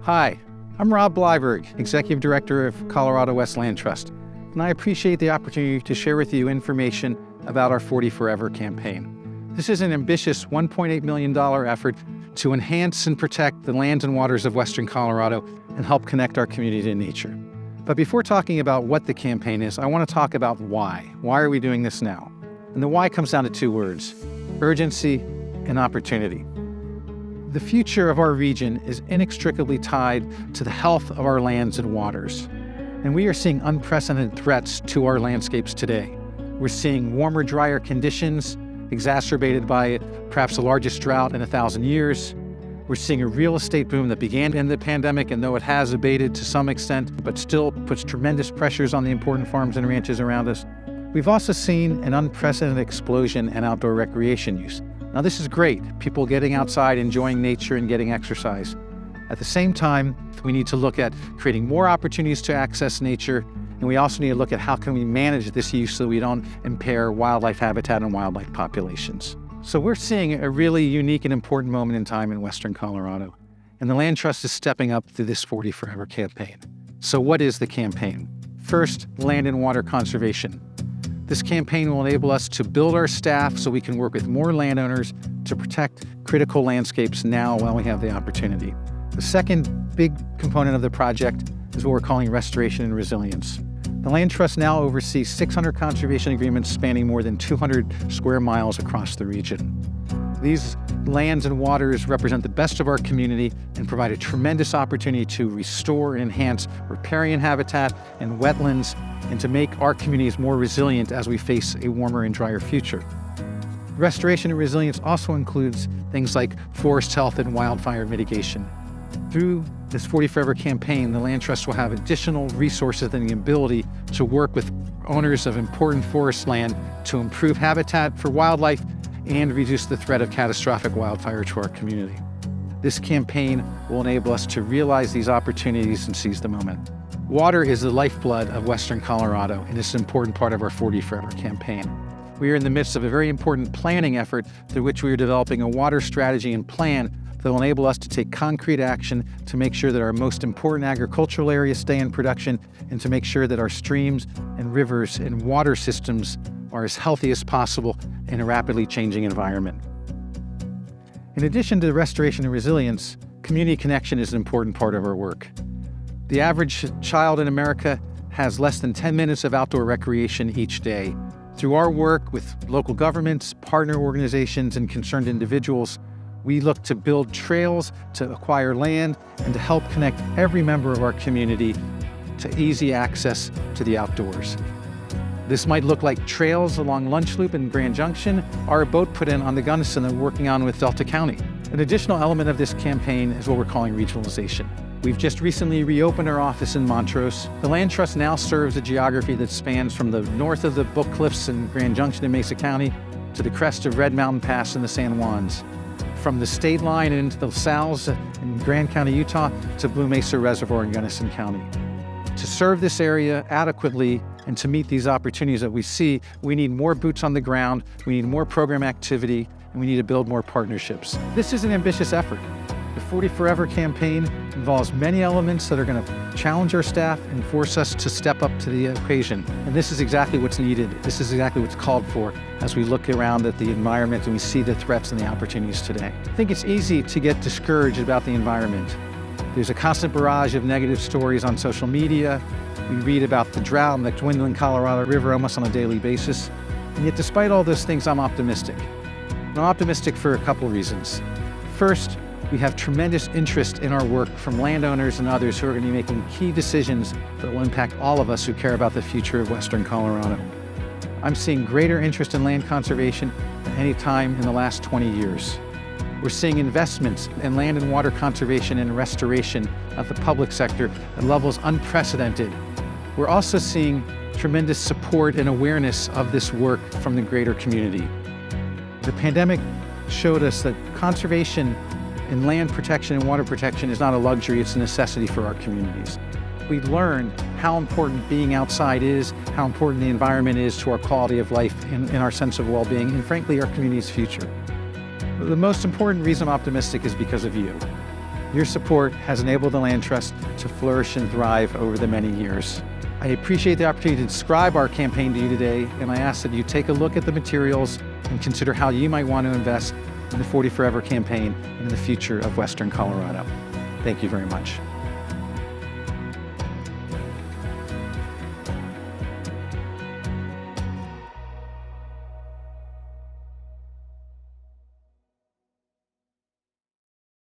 Hi, I'm Rob Bleiberg, Executive Director of Colorado West Land Trust, and I appreciate the opportunity to share with you information about our 40 Forever campaign. This is an ambitious $1.8 million effort to enhance and protect the lands and waters of Western Colorado and help connect our community to nature. But before talking about what the campaign is, I want to talk about why. Why are we doing this now? And the why comes down to two words: urgency and opportunity. The future of our region is inextricably tied to the health of our lands and waters. And we are seeing unprecedented threats to our landscapes today. We're seeing warmer, drier conditions exacerbated by perhaps the largest drought in 1,000 years. We're seeing a real estate boom that began in the pandemic, and though it has abated to some extent, but still puts tremendous pressures on the important farms and ranches around us. We've also seen an unprecedented explosion in outdoor recreation use. Now, this is great, people getting outside, enjoying nature, and getting exercise. At the same time, we need to look at creating more opportunities to access nature, and we also need to look at how can we manage this use so we don't impair wildlife habitat and wildlife populations. So we're seeing a really unique and important moment in time in Western Colorado, and the Land Trust is stepping up through this 40 Forever campaign. So what is the campaign? First, land and water conservation. This campaign will enable us to build our staff so we can work with more landowners to protect critical landscapes now while we have the opportunity. The second big component of the project is what we're calling restoration and resilience. The Land Trust now oversees 600 conservation agreements spanning more than 200 square miles across the region. These lands and waters represent the best of our community and provide a tremendous opportunity to restore and enhance riparian habitat and wetlands, and to make our communities more resilient as we face a warmer and drier future. Restoration and resilience also includes things like forest health and wildfire mitigation. Through this 40 Forever campaign, the Land Trust will have additional resources and the ability to work with owners of important forest land to improve habitat for wildlife and reduce the threat of catastrophic wildfire to our community. This campaign will enable us to realize these opportunities and seize the moment. Water is the lifeblood of Western Colorado, and it's an important part of our 40 Forever campaign. We are in the midst of a very important planning effort through which we are developing a water strategy and plan that will enable us to take concrete action to make sure that our most important agricultural areas stay in production, and to make sure that our streams and rivers and water systems are as healthy as possible in a rapidly changing environment. In addition to restoration and resilience, community connection is an important part of our work. The average child in America has less than 10 minutes of outdoor recreation each day. Through our work with local governments, partner organizations, and concerned individuals, we look to build trails, to acquire land, and to help connect every member of our community to easy access to the outdoors. This might look like trails along Lunch Loop in Grand Junction, or a boat put in on the Gunnison that we're working on with Delta County. An additional element of this campaign is what we're calling regionalization. We've just recently reopened our office in Montrose. The Land Trust now serves a geography that spans from the north of the Book Cliffs in Grand Junction in Mesa County to the crest of Red Mountain Pass in the San Juans, from the state line into the Sal's in Grand County, Utah, to Blue Mesa Reservoir in Gunnison County. To serve this area adequately and to meet these opportunities that we see, we need more boots on the ground, we need more program activity, and we need to build more partnerships. This is an ambitious effort. The 40 Forever campaign involves many elements that are going to challenge our staff and force us to step up to the occasion. And this is exactly what's needed. This is exactly what's called for as we look around at the environment and we see the threats and the opportunities today. I think it's easy to get discouraged about the environment. There's a constant barrage of negative stories on social media. We read about the drought and the dwindling Colorado River almost on a daily basis. And yet, despite all those things, I'm optimistic. I'm optimistic for a couple reasons. First, we have tremendous interest in our work from landowners and others who are going to be making key decisions that will impact all of us who care about the future of Western Colorado. I'm seeing greater interest in land conservation than any time in the last 20 years. We're seeing investments in land and water conservation and restoration of the public sector at levels unprecedented. We're also seeing tremendous support and awareness of this work from the greater community. The pandemic showed us that conservation and land protection and water protection is not a luxury, it's a necessity for our communities. We learned how important being outside is, how important the environment is to our quality of life and our sense of well-being, and frankly, our community's future. The most important reason I'm optimistic is because of you. Your support has enabled the Land Trust to flourish and thrive over the many years. I appreciate the opportunity to describe our campaign to you today, and I ask that you take a look at the materials and consider how you might want to invest in the 40 Forever campaign and in the future of Western Colorado. Thank you very much.